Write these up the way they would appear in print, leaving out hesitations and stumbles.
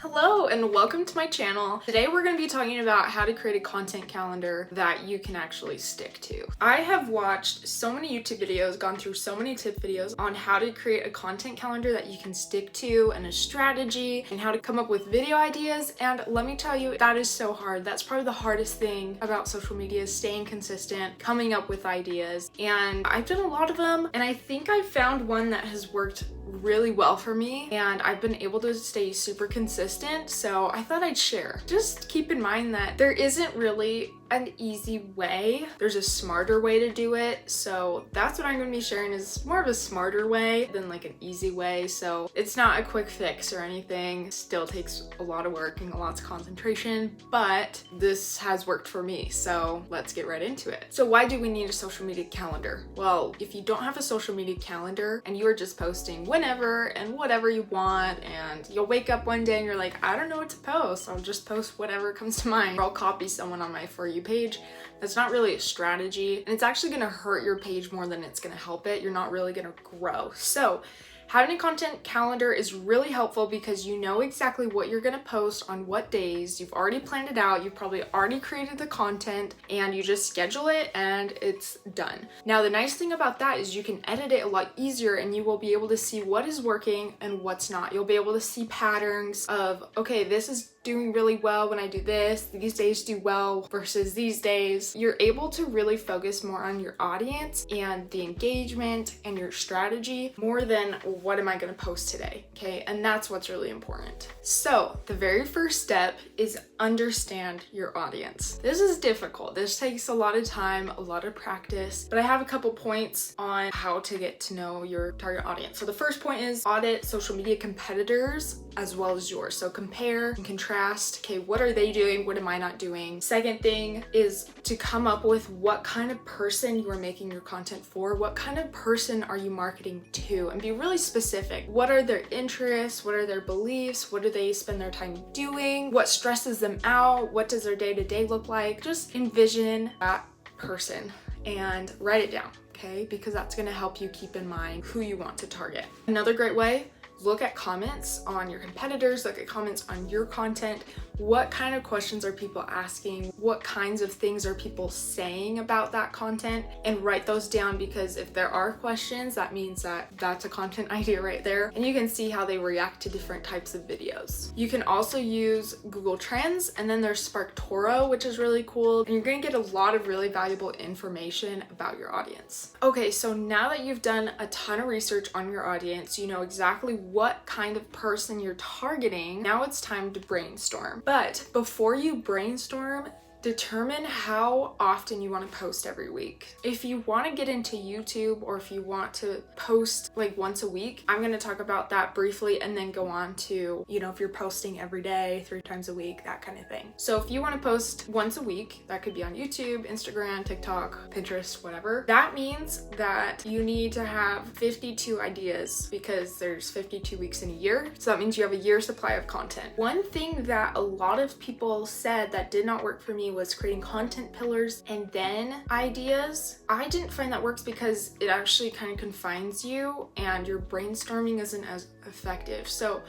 Hello and welcome to my channel. Today we're going to be talking about how to create a content calendar that you can actually stick to. I have watched so many YouTube videos, gone through so many tip videos on how to create a content calendar that you can stick to and a strategy and how to come up with video ideas, and let me tell you, that is so hard. That's probably the hardest thing about social media is staying consistent, coming up with ideas, and I've done a lot of them and I think I've found one that has worked really well for me and I've been able to stay super consistent, so I thought I'd share. Just keep in mind that there isn't really an easy way. There's a smarter way to do it, so that's what I'm going to be sharing is more of a smarter way than like an easy way. So it's not a quick fix or anything. Still takes a lot of work and lots of concentration, but this has worked for me, so let's get right into it. So why do we need a social media calendar? Well, if you don't have a social media calendar and you are just posting whenever and whatever you want, and you'll wake up one day and you're like, I don't know what to post, I'll just post whatever comes to mind, or I'll copy someone on my For You page. That's not really a strategy, and it's actually going to hurt your page more than it's going to help it. You're not really going to grow. So having a content calendar is really helpful because you know exactly what you're going to post on what days. You've already planned it out. You've probably already created the content and you just schedule it and it's done. Now, the nice thing about that is you can edit it a lot easier and you will be able to see what is working and what's not. You'll be able to see patterns of, okay, this is doing really well when I do this, these days do well versus these days. You're able to really focus more on your audience and the engagement and your strategy more than what am I going to post today, okay? And that's what's really important. So the very first step is understand your audience. This is difficult. This takes a lot of time, a lot of practice, but I have a couple points on how to get to know your target audience. So the first point is audit social media competitors as well as yours. So compare and contrast, okay, what are they doing? What am I not doing? Second thing is to come up with what kind of person you are making your content for. What kind of person are you marketing to? And be really specific. What are their interests? What are their beliefs? What do they spend their time doing? What stresses them out? What does their day-to-day look like? Just envision that person and write it down, okay? Because that's gonna help you keep in mind who you want to target. Another great way, look at comments on your competitors, look at comments on your content. What kind of questions are people asking? What kinds of things are people saying about that content? And write those down, because if there are questions, that means that that's a content idea right there. And you can see how they react to different types of videos. You can also use Google Trends, and then there's SparkToro, which is really cool. And you're gonna get a lot of really valuable information about your audience. Okay, so now that you've done a ton of research on your audience, you know exactly what kind of person you're targeting. Now it's time to brainstorm. But before you brainstorm, determine how often you want to post every week. If you want to get into YouTube, or if you want to post like once a week, I'm going to talk about that briefly and then go on to, you know, if you're posting every day, 3 times a week, that kind of thing. So if you want to post once a week, that could be on YouTube, Instagram, TikTok, Pinterest, whatever. That means that you need to have 52 ideas because there's 52 weeks in a year. So that means you have a year's supply of content. One thing that a lot of people said that did not work for me was creating content pillars and then ideas. I didn't find that works because it actually kind of confines you and your brainstorming isn't as effective. So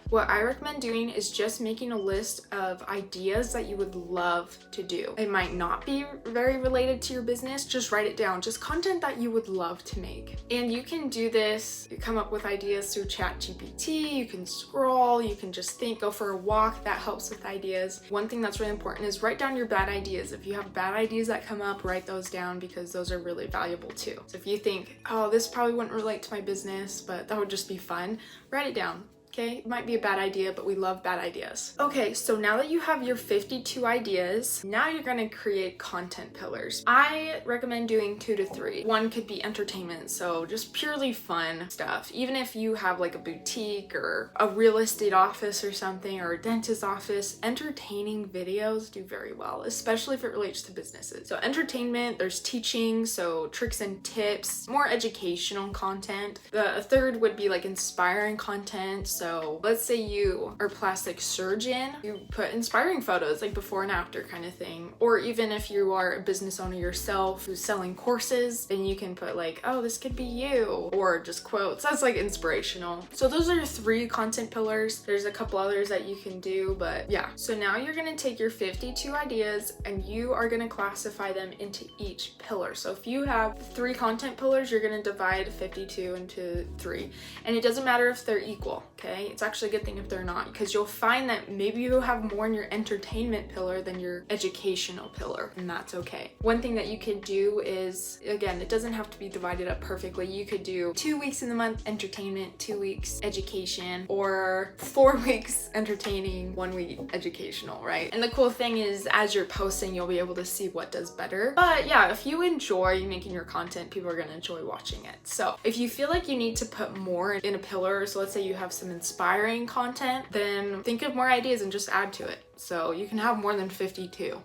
what I recommend doing is just making a list of ideas that you would love to do. It might not be very related to your business, just write it down, just content that you would love to make. And you can do this, come up with ideas through ChatGPT, you can scroll, you can just think, go for a walk, that helps with ideas. One thing that's really important is write down your bad ideas. If you have bad ideas that come up, write those down because those are really valuable too. So if you think, oh, this probably wouldn't relate to my business, but that would just be fun, write it down. Okay, it might be a bad idea, but we love bad ideas. Okay, so now that you have your 52 ideas, now you're gonna create content pillars. I recommend doing 2 to 3. One could be entertainment, so just purely fun stuff. Even if you have like a boutique or a real estate office or something, or a dentist office, entertaining videos do very well, especially if it relates to businesses. So entertainment, there's teaching, so tricks and tips, more educational content. The third would be like inspiring content. So let's say you are a plastic surgeon, you put inspiring photos, like before and after kind of thing. Or even if you are a business owner yourself who's selling courses, then you can put like, oh, this could be you, or just quotes. That's like inspirational. So those are 3 content pillars. There's a couple others that you can do, but yeah. So now you're gonna take your 52 ideas and you are gonna classify them into each pillar. So if you have 3 content pillars, you're gonna divide 52 into 3. And it doesn't matter if they're equal, okay? It's actually a good thing if they're not, because you'll find that maybe you have more in your entertainment pillar than your educational pillar, and that's okay. One thing that you could do is, again, it doesn't have to be divided up perfectly. You could do 2 weeks in the month entertainment, 2 weeks education, or 4 weeks entertaining, 1 week educational, right? And the cool thing is, as you're posting, you'll be able to see what does better. But yeah, if you enjoy making your content, people are gonna enjoy watching it. So if you feel like you need to put more in a pillar, so let's say you have some inspiring content, then think of more ideas and just add to it. So you can have more than 52,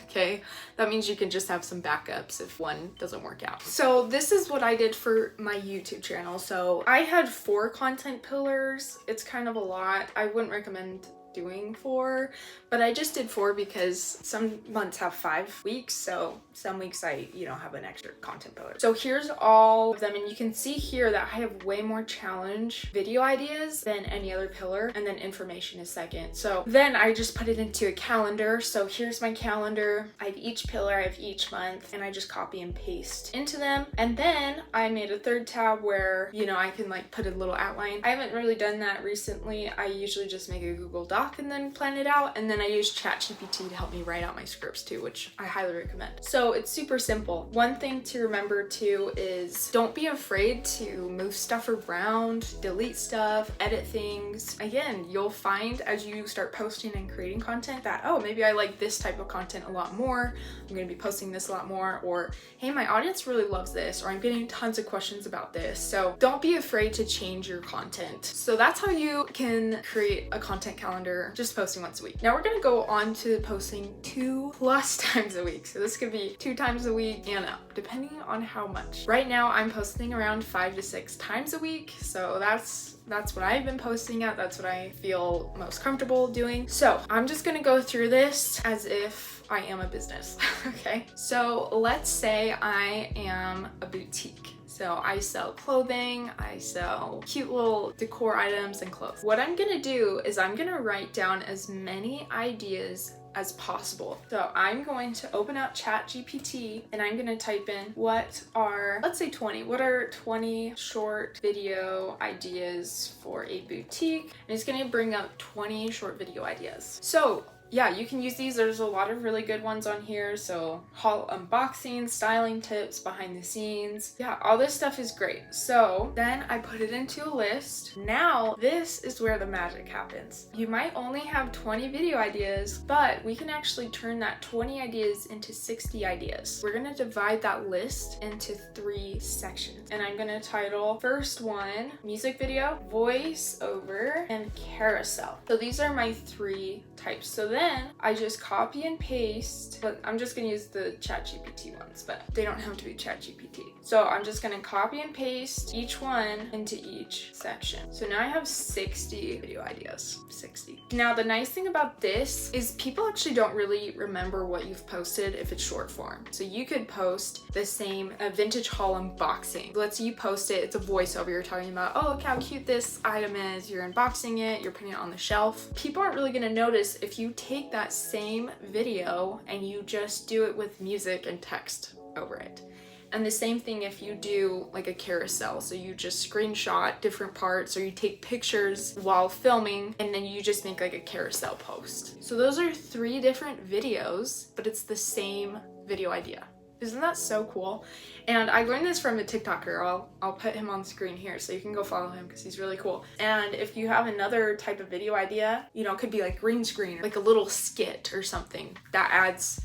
okay? That means you can just have some backups if one doesn't work out. So this is what I did for my YouTube channel. So I had 4 content pillars. It's kind of a lot. I wouldn't recommend doing 4, but I just did 4 because some months have 5 weeks, so some weeks I, have an extra content pillar. So here's all of them, and you can see here that I have way more challenge video ideas than any other pillar, and then information is second. So then I just put it into a calendar. So here's my calendar. I have each pillar, I have each month, and I just copy and paste into them. And then I made a 3rd tab where, I can like put a little outline. I haven't really done that recently. I usually just make a Google Doc and then plan it out, and then I use ChatGPT to help me write out my scripts too, which I highly recommend. So it's super simple. One thing to remember too is don't be afraid to move stuff around, delete stuff, edit things. Again, you'll find as you start posting and creating content that, oh, maybe I like this type of content a lot more, I'm gonna be posting this a lot more, or hey, my audience really loves this, or I'm getting tons of questions about this. So don't be afraid to change your content. So that's how you can create a content calendar, just posting once a week. Now we're gonna go on to posting 2+ times a week. So this could be 2 times a week and up, depending on how much. Right now I'm posting around 5 to 6 times a week. So that's what I've been posting at. That's what I feel most comfortable doing. So I'm just gonna go through this as if I am a business, okay? So let's say I am a boutique. So I sell clothing, I sell cute little decor items and clothes. What I'm gonna do is I'm gonna write down as many ideas as possible. So I'm going to open up ChatGPT and I'm gonna type in let's say 20. What are 20 short video ideas for a boutique? And it's gonna bring up 20 short video ideas. So yeah, you can use these. There's a lot of really good ones on here. So haul unboxing, styling tips, behind the scenes. Yeah, all this stuff is great. So then I put it into a list. Now this is where the magic happens. You might only have 20 video ideas, but we can actually turn that 20 ideas into 60 ideas. We're gonna divide that list into 3 sections. And I'm gonna title first one, music video, voice over, and carousel. So these are my 3 types. So then I just copy and paste, but I'm just gonna use the ChatGPT ones, but they don't have to be ChatGPT. So I'm just gonna copy and paste each one into each section. So now I have 60 video ideas, 60. Now the nice thing about this is people actually don't really remember what you've posted if it's short form. So you could post the same vintage haul unboxing. Let's say you post it, it's a voiceover, you're talking about, oh, look how cute this item is, you're unboxing it, you're putting it on the shelf. People aren't really gonna notice if you take that same video and you just do it with music and text over it. And the same thing if you do like a carousel. So you just screenshot different parts or you take pictures while filming and then you just make like a carousel post. So those are 3 different videos, but it's the same video idea. Isn't that so cool? And I learned this from a TikToker. I'll put him on screen here so you can go follow him because he's really cool. And if you have another type of video idea, it could be like green screen, like a little skit or something that adds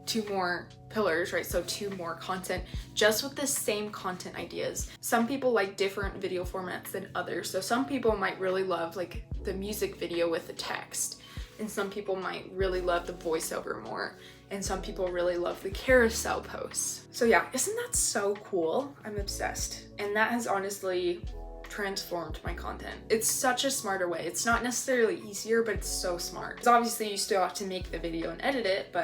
2 more pillars, right? So 2 more content just with the same content ideas. Some people like different video formats than others. So some people might really love like the music video with the text, and some people might really love the voiceover more, and some people really love the carousel posts. So yeah, isn't that so cool? I'm obsessed. And that has honestly transformed my content. It's such a smarter way. It's not necessarily easier, but it's so smart. Because obviously you still have to make the video and edit it,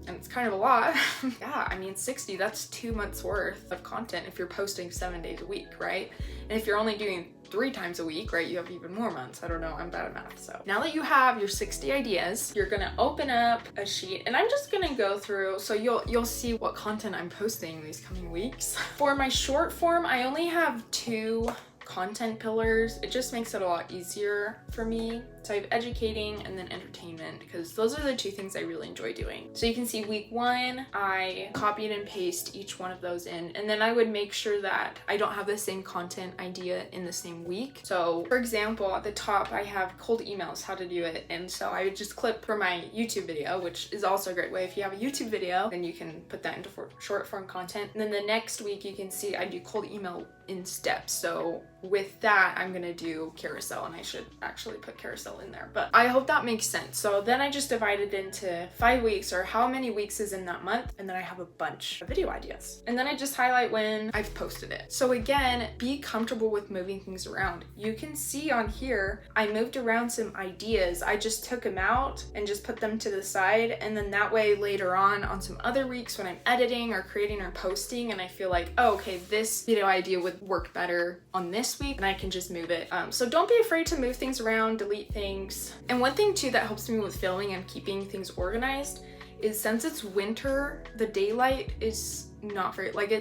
and it's kind of a lot. Yeah, I mean 60, that's 2 months worth of content if you're posting 7 days a week, right? And if you're only doing 3 times a week, right, you have even more months. I don't know, I'm bad at math. So now that you have your 60 ideas, you're gonna open up a sheet, and I'm just gonna go through, so you'll see what content I'm posting these coming weeks. For my short form, I only have 2 content pillars. It just makes it a lot easier for me. So I have educating and then entertainment, because those are the 2 things I really enjoy doing. So you can see week 1, I copied and paste each one of those in, and then I would make sure that I don't have the same content idea in the same week. So for example, at the top, I have cold emails, how to do it. And so I would just clip from my YouTube video, which is also a great way. If you have a YouTube video, then you can put that into short form content. And then the next week, you can see I do cold email in steps. So with that, I'm gonna do carousel, and I should actually put carousel in there, but I hope that makes sense. So then I just divide it into 5 weeks, or how many weeks is in that month, and then I have a bunch of video ideas, and then I just highlight when I've posted it. So again, be comfortable with moving things around. You can see on here I moved around some ideas. I just took them out and just put them to the side, and then that way later on some other weeks when I'm editing or creating or posting and I feel like, oh, okay, this video idea would work better on this week, and I can just move it. So don't be afraid to move things around, delete things. And one thing too that helps me with filming and keeping things organized is, since it's winter, the daylight is not very, like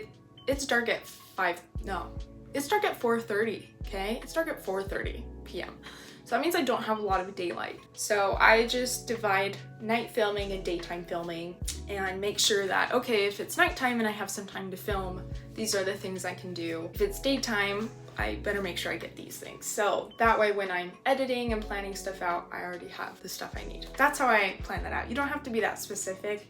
it's dark at 4:30, okay? It's dark at 4:30 p.m. So that means I don't have a lot of daylight. So I just divide night filming and daytime filming, and make sure that, okay, if it's nighttime and I have some time to film, these are the things I can do. If it's daytime, I better make sure I get these things. So that way when I'm editing and planning stuff out, I already have the stuff I need. That's how I plan that out. You don't have to be that specific.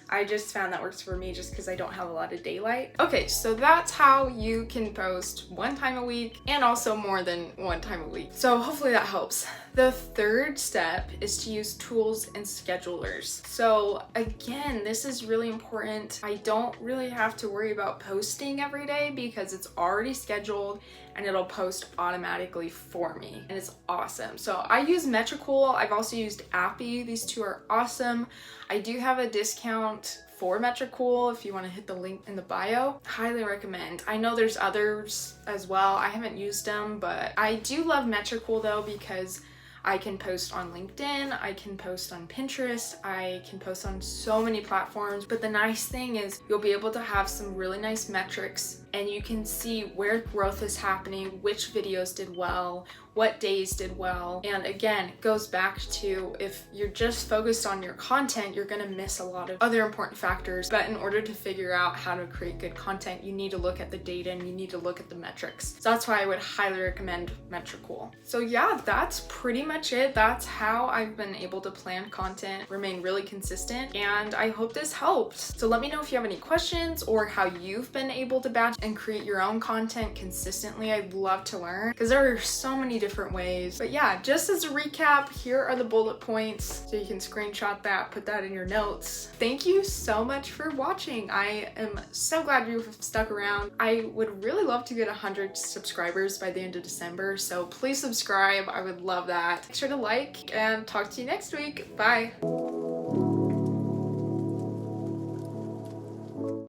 I just found that works for me just because I don't have a lot of daylight. Okay, so that's how you can post 1 time a week, and also more than 1 time a week. So hopefully that helps. The third step is to use tools and schedulers. So again, this is really important. I don't really have to worry about posting every day because it's already scheduled and it'll post automatically for me, and it's awesome. So I use Metricool. I've also used Appy. These 2 are awesome. I do have a discount for Metricool if you want to hit the link in the bio. Highly recommend. I know there's others as well. I haven't used them, but I do love Metricool though, because I can post on LinkedIn, I can post on Pinterest, I can post on so many platforms. But the nice thing is you'll be able to have some really nice metrics, and you can see where growth is happening, which videos did well, what days did well. And again, it goes back to, if you're just focused on your content, you're gonna miss a lot of other important factors. But in order to figure out how to create good content, you need to look at the data and you need to look at the metrics. So that's why I would highly recommend Metricool. So yeah, that's pretty much it. That's how I've been able to plan content, remain really consistent, and I hope this helped. So let me know if you have any questions or how you've been able to batch and create your own content consistently. I'd love to learn, because there are so many different ways. But yeah, just as a recap, here are the bullet points, so you can screenshot that, put that in your notes. Thank you so much for watching. I am so glad you've stuck around. I would really love to get 100 subscribers by the end of December, so please subscribe. I would love that. Make sure to like, and talk to you next week. Bye.